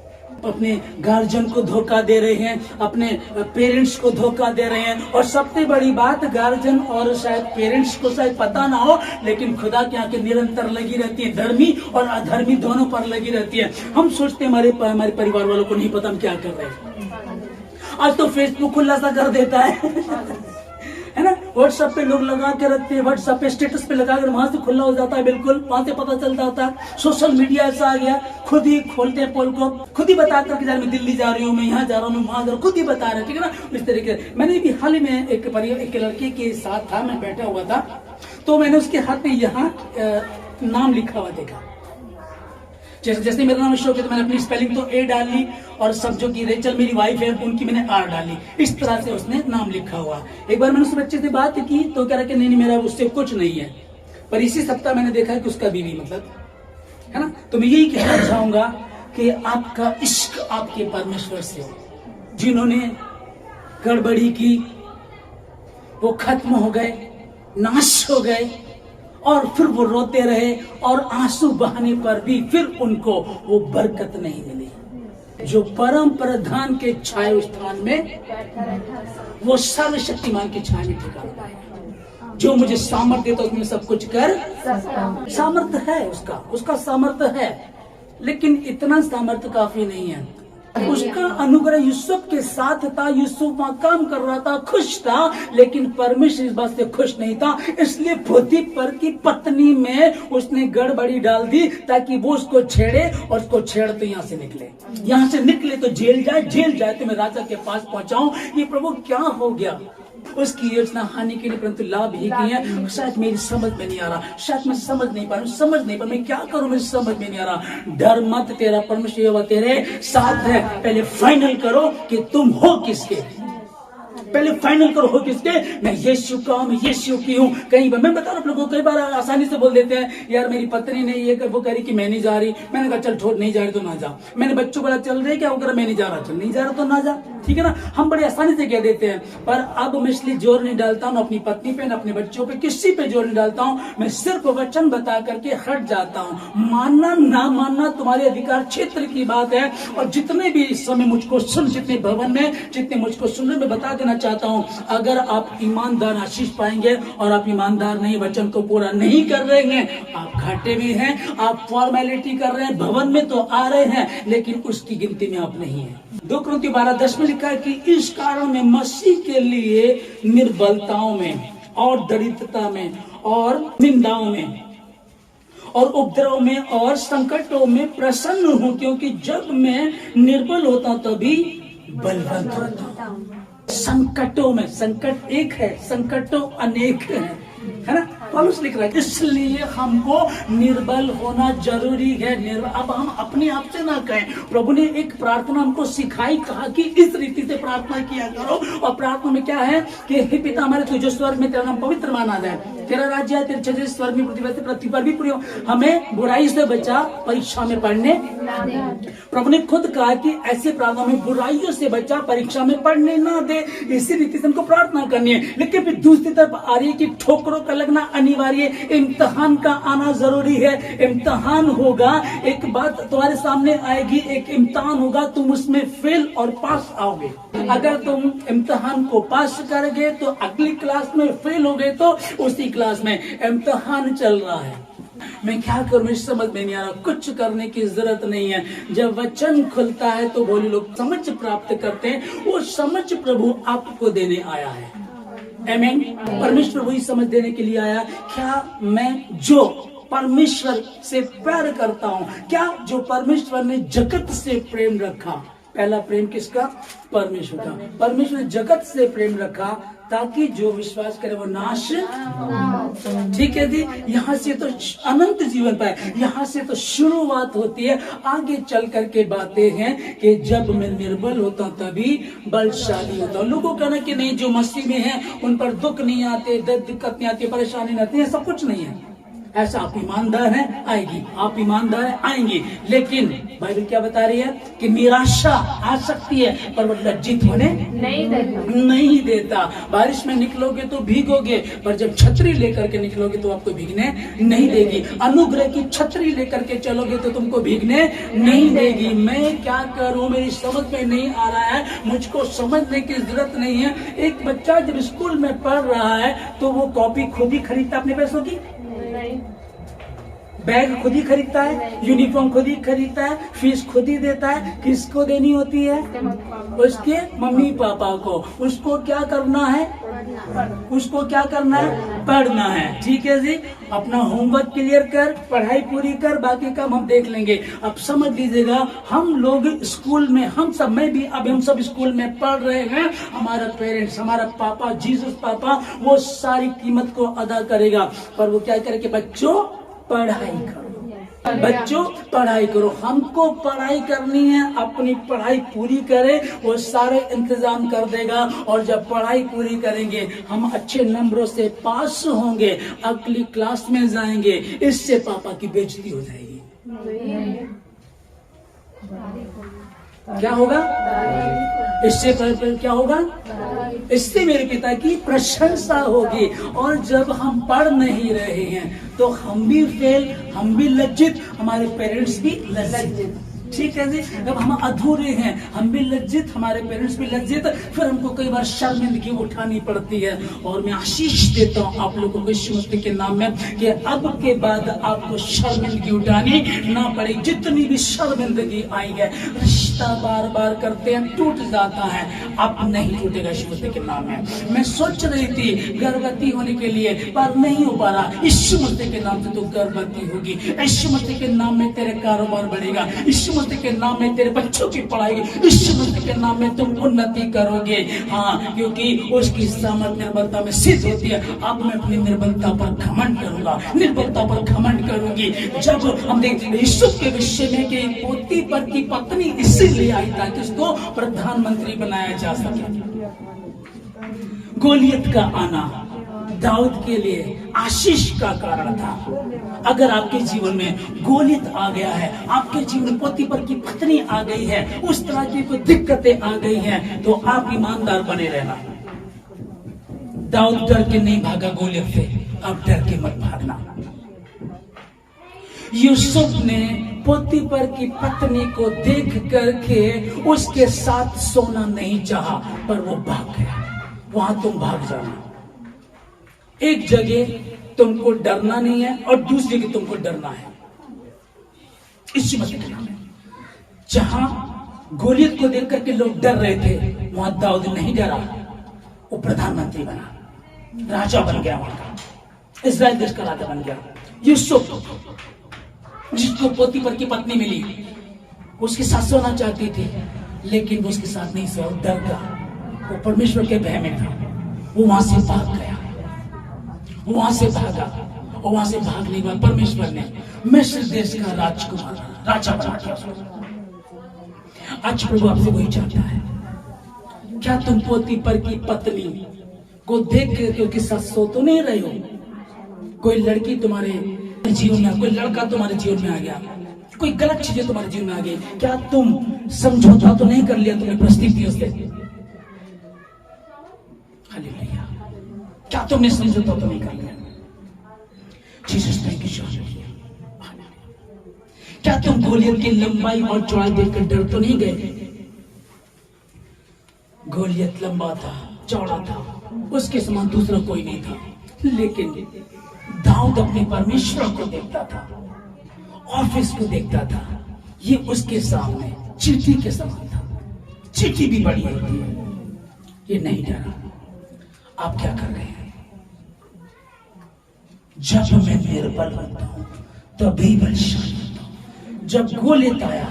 अपने गार्जियन को धोखा दे रहे हैं, अपने पेरेंट्स को धोखा दे रहे हैं। और सबसे बड़ी बात, गार्जियन और शायद पेरेंट्स को शायद पता ना हो, लेकिन खुदा की आंखें निरंतर लगी रहती है, धर्मी और अधर्मी दोनों पर लगी रहती है। हम सोचते हैं हमारे परिवार वालों को नहीं पता हम क्या कर रहे हैं। आज तो फेसबुक खुला सा कर देता है ना, व्हाट्सएप पे लोग लगा के रखते हैं, व्हाट्सएप पे स्टेटस पे लगा कर वहां से खुला हो जाता है, बिल्कुल वहां से पता चल जाता है। सोशल मीडिया ऐसा आ गया, खुद ही खोलते हैं पोल को, खुद ही बता कर मैं दिल्ली जा रही हूँ, मैं यहाँ जा रहा हूँ, मैं वहां जा रहा हूँ, खुद ही बता रहे, ठीक है ना। इस तरीके मैंने भी हाल ही में एक लड़के के साथ था, मैं बैठा हुआ था, तो मैंने उसके हाथ में यहाँ नाम लिखा हुआ देखा। जैसे मेरा नाम अशोक है तो मैंने अपनी स्पेलिंग तो ए डाल ली, और सब जो की रेचल मेरी वाइफ है उनकी मैंने आर डाली। इस तरह से उसने नाम लिखा हुआ। एक बार मैंने उस बच्चे से बात की तो कह रहा कि नहीं मेरा उससे कुछ नहीं है, पर इसी सप्ताह मैंने देखा कि उसका बीवी मतलब है ना। तो मैं यही कहना चाहूंगा कि आपका इश्क आपके परमेश्वर से हो। जिन्होंने गड़बड़ी की वो खत्म हो गए, नाश हो गए, और फिर वो रोते रहे, और आंसू बहाने पर भी फिर उनको वो बरकत नहीं मिली। जो परम प्रधान के छाया स्थान में, वो सर्वशक्तिमान की छाया में ठिकाना है। जो मुझे सामर्थ्य देता उसमें सब कुछ कर सामर्थ्य है, उसका सामर्थ्य है, लेकिन इतना सामर्थ्य काफी नहीं है। उसका अनुग्रह यूसुफ के साथ था, यूसुफ वहां काम कर रहा था, खुश था, लेकिन परमेश्वर इस बात से खुश नहीं था। इसलिए पोतीफर की पत्नी में उसने गड़बड़ी डाल दी ताकि वो उसको छेड़े, और उसको छेड़ते यहाँ से निकले तो जेल जाए तो मैं राजा के पास पहुंचाऊं। ये प्रभु क्या हो गया? उसकी योजना हानि के लिए परंतु लाभ ही की है। शायद मेरी समझ में नहीं आ रहा, शायद मैं समझ नहीं पा रहा, मैं क्या करूं, मेरी समझ में नहीं आ रहा। डर मत, तेरा परमेश्वर यहोवा तेरे साथ है। पहले फाइनल करो कि तुम हो किसके, पहले फाइनल करो हो किसके। मैं यीशु का हूं, मैं यीशु की हूं। कई बार मैं बता रहा हूं, लोगों कई बार आसानी से बोल देते हैं, यार मेरी पत्नी ने ये वो कह रही कि मैं नहीं जा रही। मैंने कहा चल छोड़, नहीं जा रही तो ना जा। मैंने बच्चों को बोला चल रहे क्या, वो कह रहा मैं नहीं जा रहा। चल नहीं जा रहा तो ना जा, ठीक है ना। हम बड़ी आसानी से कह देते हैं, पर अब मैं इसलिए जोर नहीं डालता हूँ अपनी पत्नी पे, न अपने बच्चों पे, किसी पे जोर नहीं डालता हूँ। मैं सिर्फ वचन बता करके हट जाता हूँ। मानना ना मानना तुम्हारे अधिकार क्षेत्र की बात है। और जितने भी इस समय मुझको सुन, जितने भवन में जितने मुझको सुन रहे, मैं बता देना चाहता हूँ, अगर आप ईमानदार आशीष पाएंगे और आप ईमानदार नहीं, वचन को पूरा नहीं कर रहे हैं, आप घाटे में हैं। आप फॉर्मेलिटी कर रहे हैं, भवन में तो आ रहे हैं, लेकिन उसकी गिनती में आप नहीं है। 2 कुरिन्थियों 12:10 में लिखा है कि इस कारण में मसीह के लिए निर्बलताओं में और दरिद्रता में और निंदाओं में और उपद्रव में और संकटों में प्रसन्न हूं, क्योंकि जब मैं निर्बल होता तभी बलवंत होता हूं। संकटों में, संकट एक है, संकटों अनेक है ना। पौलुस लिख रहा है, इसलिए हमको निर्बल होना जरूरी है। अब हम अपने आप से ना कहें। प्रभु ने एक प्रार्थना हमको सिखाई, कहा कि इस रीति से प्रार्थना किया करो। और प्रार्थना में क्या है कि हे पिता हमारे, तू जो स्वर्ग में, तेरा नाम पवित्र माना जाए, तेरा राज्य है, तेरे इच्छा स्वर्ग में पृथ्वी पर भी पूरी हो। हमें बुराई से बचा, परीक्षा में पढ़ने। प्रभु ने खुद कहा कि ऐसे प्रार्थना में बुराइयों से बचा, परीक्षा में पढ़ने ना दे। इसी रीति से हमको प्रार्थना करनी है। लेकिन फिर दूसरी तरफ आ रही है कि ठोकरों का लगना अनिवार्य, इम्तिहान का आना जरूरी है। इम्तिहान होगा, एक बात तुम्हारे सामने आएगी, एक इम्तिहान होगा, तुम उसमें फेल और पास आओगे। अगर तुम इम्तिहान को पास करोगे तो अगली क्लास में, फेल हो गए तो उसी क्लास में। इम्तिहान चल रहा है, मैं क्या करूं, मुझे समझ में नहीं आ रहा। कुछ करने की जरूरत नहीं है। जब वचन खुलता है तो बोले लोग समझ प्राप्त करते हैं। वो समझ प्रभु आपको देने आया है। आमीन। परमेश्वर वही समझ देने के लिए आया। क्या मैं जो परमेश्वर से प्यार करता हूँ, क्या जो परमेश्वर ने जगत से प्रेम रखा, पहला प्रेम किसका? परमेश्वर का। परमेश्वर ने जगत से प्रेम रखा ताकि जो विश्वास करे वो नाश, ठीक है जी। यहाँ से तो अनंत जीवन पाए, यहाँ से तो शुरुआत होती है। आगे चल करके बातें हैं कि जब मैं निर्बल होता हूँ तभी बलशाली होता हूँ। लोगों का कहना कि नहीं, जो मसीह में है उन पर दुख नहीं आते, दिक्कत नहीं आती, परेशानी नहीं आती है। सब कुछ नहीं है ऐसा। आप ईमानदार हैं, आएगी। आप ईमानदार हैं, आएंगी। लेकिन बाइबल क्या बता रही है कि निराशा आ सकती है, पर वो लज्जित होने नहीं देता। बारिश में निकलोगे तो भीगोगे, पर जब छतरी लेकर के निकलोगे तो आपको भीगने नहीं देगी। अनुग्रह की छतरी लेकर के चलोगे तो तुमको भीगने नहीं देगी। मैं क्या करूं, मेरी समझ में नहीं आ रहा है, मुझको समझने की जरूरत नहीं है। एक बच्चा जब स्कूल में पढ़ रहा है तो वो कॉपी खुद ही खरीदता अपने पैसों की, बैग खुद ही खरीदता है, यूनिफॉर्म खुद ही खरीदता है, फीस खुद ही देता है। किसको देनी होती है? उसके मम्मी पापा को। उसको क्या करना है? उसको क्या करना है? पढ़ना है। ठीक है जी, अपना होमवर्क क्लियर कर, पढ़ाई पूरी कर, बाकी काम हम देख लेंगे। अब समझ लीजिएगा, हम लोग स्कूल में, हम सब, मैं भी, अब हम सब स्कूल में पढ़ रहे हैं। हमारा पेरेंट्स, हमारा पापा, जीसस पापा, वो सारी कीमत को अदा करेगा। पर वो क्या करेगा? बच्चों पढ़ाई करो, बच्चों पढ़ाई करो। हमको पढ़ाई करनी है, अपनी पढ़ाई पूरी करें, वो सारे इंतजाम कर देगा। और जब पढ़ाई पूरी करेंगे, हम अच्छे नंबरों से पास होंगे, अगली क्लास में जाएंगे। इससे पापा की बेइज्जती हो जाएगी। क्या होगा? इससे क्या होगा? इससे मेरे पिता की प्रशंसा होगी। और जब हम पढ़ नहीं रहे हैं तो हम भी फेल, हम भी लज्जित, हमारे पेरेंट्स भी लज्जित। ठीक है जी। जब हम अधूरे हैं, हम भी लज्जित, हमारे पेरेंट्स भी लज्जित, फिर हमको कई बार शर्मिंदगी उठानी पड़ती है। और मैं आशीष देता हूँ आप लोगों को यीशु मसीह के नाम में कि अब के बाद आपको शर्मिंदगी उठानी ना पड़े। जितनी भी शर्मिंदगी आई है, रिश्ता बार बार करते हैं टूट जाता है, अब नहीं टूटेगा यीशु मसीह के नाम में। मैं सोच रही थी गर्भवती होने के लिए, पर नहीं हो पा रहा। यीशु मसीह के नाम से तो गर्भवती होगी, यीशु मसीह के नाम में तेरे कारोबार बढ़ेगा, यीशु मसीह के नाम में तेरे बच्चों की पढ़ाई, यीशु मसीह के नाम में तुम उन्नति करोगे। हाँ, क्योंकि उसकी सामर्थ निर्बलता में सिद्ध होती है। अब मैं अपनी निर्बलता पर घमंड करूंगा, निर्बलता पर घमंड करूंगी। जब हम देखते यूसुफ के विषय में कि पोती पर की पत्नी इसीलिए आई ताकि उसको प्रधानमंत्री बनाया जा सके। गोलियत का आना दाऊद के लिए आशीष का कारण था। अगर आपके जीवन में गोलियत आ गया है, आपके जीवन में पोती पर की पत्नी आ गई है, उस तरह की कोई दिक्कतें आ गई हैं, तो आप ईमानदार बने रहना। दाऊद डर के नहीं भागा गोलियत से, अब डर के मत भागना। यूसुफ ने पोती पर की पत्नी को देख करके उसके साथ सोना नहीं चाहा, पर वो भाग गया। वहां तुम भाग जाना। एक जगह तुमको डरना नहीं है और दूसरी जगह तुमको डरना है। इसी मसले में जहां गोलियत को देख करके लोग डर रहे थे, वहां दाऊद नहीं डरा, वो प्रधानमंत्री बना, राजा बन गया, वहां का इस्राएल देश का राजा बन गया। यूसुफ जिसको पोती पर की पत्नी मिली, उसके साथ सोना चाहती थी, लेकिन वो उसके साथ नहीं सोया, डर गया। वो परमेश्वर के भय में था, वो वहां से भाग गया, वहां से भागा। और वहां से भागने के बाद परमेश्वर ने मिस्र देश का राजकुमार राजा बना दिया उसको। आज प्रभु आपसे वही चाहता है। क्या तुम पोती पर की पत्नी को देख के उसके साथ सो तो नहीं रहे हो? कोई लड़की तुम्हारे जीवन में, कोई लड़का तुम्हारे जीवन में आ गया, कोई गलत चीजें तुम्हारे जीवन में आ गई, क्या तुम समझौता तो नहीं कर लिया तुमने परिस्थितियों से? हालेलुया। क्या तुमने समझौता तो नहीं कर लिया? Jesus thank you. क्या तुम गोलियत की लंबाई और चौड़ाई देखकर डर तो नहीं गए? गोलियत लंबा था, चौड़ा था, उसके समान दूसरा कोई नहीं था, लेकिन दाऊद अपने परमेश्वर को देखता था, ऑफिस को देखता था। ये उसके सामने चींटी के समान था। चींटी भी बड़ी होती है, ये नहीं डरा। आप क्या कर रहे हैं? जब मैं निर्बल होता हूं तभी बलशाली होता हूं। जब गोलियत आया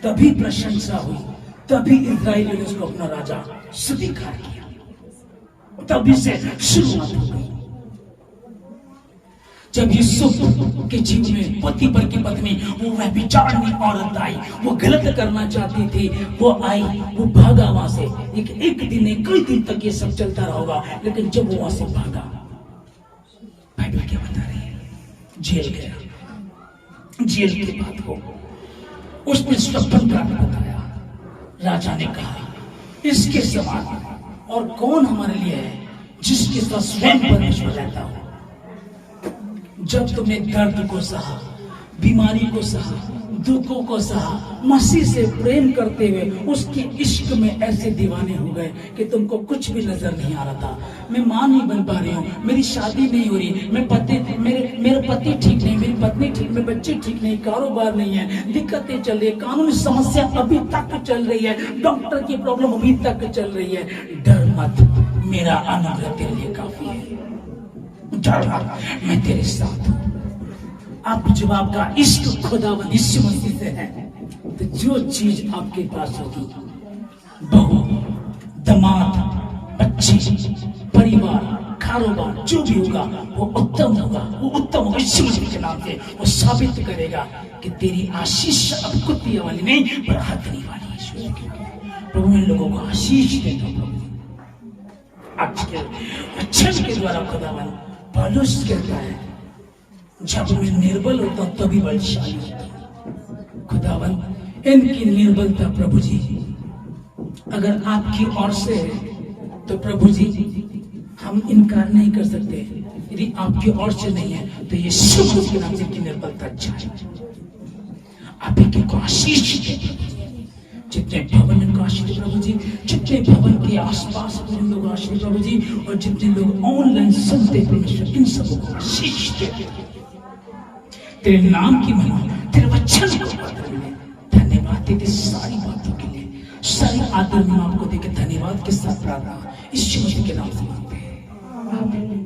तभी प्रशंसा हुई, तभी इस्राएलियों ने उसको अपना राजा स्वीकार किया, तभी से शुरुआत हो गई। जब यूसुफ के जीवन में पोती पर की पत्नी, वो व्यभिचारिणी औरत आई, वो गलत करना चाहती थी, वो आई, वो भागा वहां से। एक दिन नहीं, कई दिन तक ये सब चलता रहा होगा, लेकिन जब वो वहां से भागा, बाइबल क्या बता रही है? जेल गया। जेल के बाद को उसने स्वप्न प्राप्त बताया। राजा ने कहा, इसके समान और कौन हमारे लिए है जिसके साथ स्वयं परमेश्वर रहता हो। जब तुमने दर्द को सहा, बीमारी को सहा, दुखों को सहा, मसीह से प्रेम करते हुए उसके इश्क में ऐसे दीवाने हो गए कि तुमको कुछ भी नजर नहीं आ रहा था। मैं मां नहीं बन पा रही हूँ, मेरी शादी नहीं हो रही, मेरे पति ठीक नहीं, मेरी पत्नी ठीक, मेरे बच्चे ठीक नहीं, कारोबार नहीं है, दिक्कतें चल रही है, कानूनी समस्या अभी तक चल रही है, डॉक्टर की प्रॉब्लम अभी तक चल रही है। डर मत, मेरा अनुग्रह तेरे लिए काफी है। मैं तेरे साथ हूं। अब जब आपका इश्क खुदावंद यीशु मसीह से है, तो जो चीज आपके पास होगी, बहू, दामाद, बच्चे, परिवार, कारोबार, जो भी होगा वो उत्तम होगा, वो उत्तम होगा। यीशु मसीह के नाम से वो साबित करेगा कि तेरी आशीष अब कुत्तियों वाली नहीं, बढ़ाने वाली है। प्रभु इन लोगों को आशीष देता। आज के वचन के द्वारा खुदावंद पौलुस कहता है, जब मैं निर्बल होता हूं तभी बलशाली होता हूं। खुदावंद इनकी निर्बलता प्रभु जी अगर आपकी ओर से है तो प्रभु जी हम इनकार नहीं कर सकते। यदि आपकी ओर से नहीं है तो ये शुभ के नाम से इनकी निर्बलता जाए। आप एक को आशीष दे। जितने भवन को आशीष दे प्रभु जी, जितने भवन के आसपास के लोग आशीष दे प्रभु जी, और जितने लोग ऑनलाइन सुनते परमेश्वर, इन सबको आशीष दे। तेरे नाम की महिमा, तेरे वचन को धन्यवाद देते सारी बातों के लिए, सारी आदर में आपको देके धन्यवाद के साथ प्रार्थना इस के नाम से मांगते हैं। आमीन।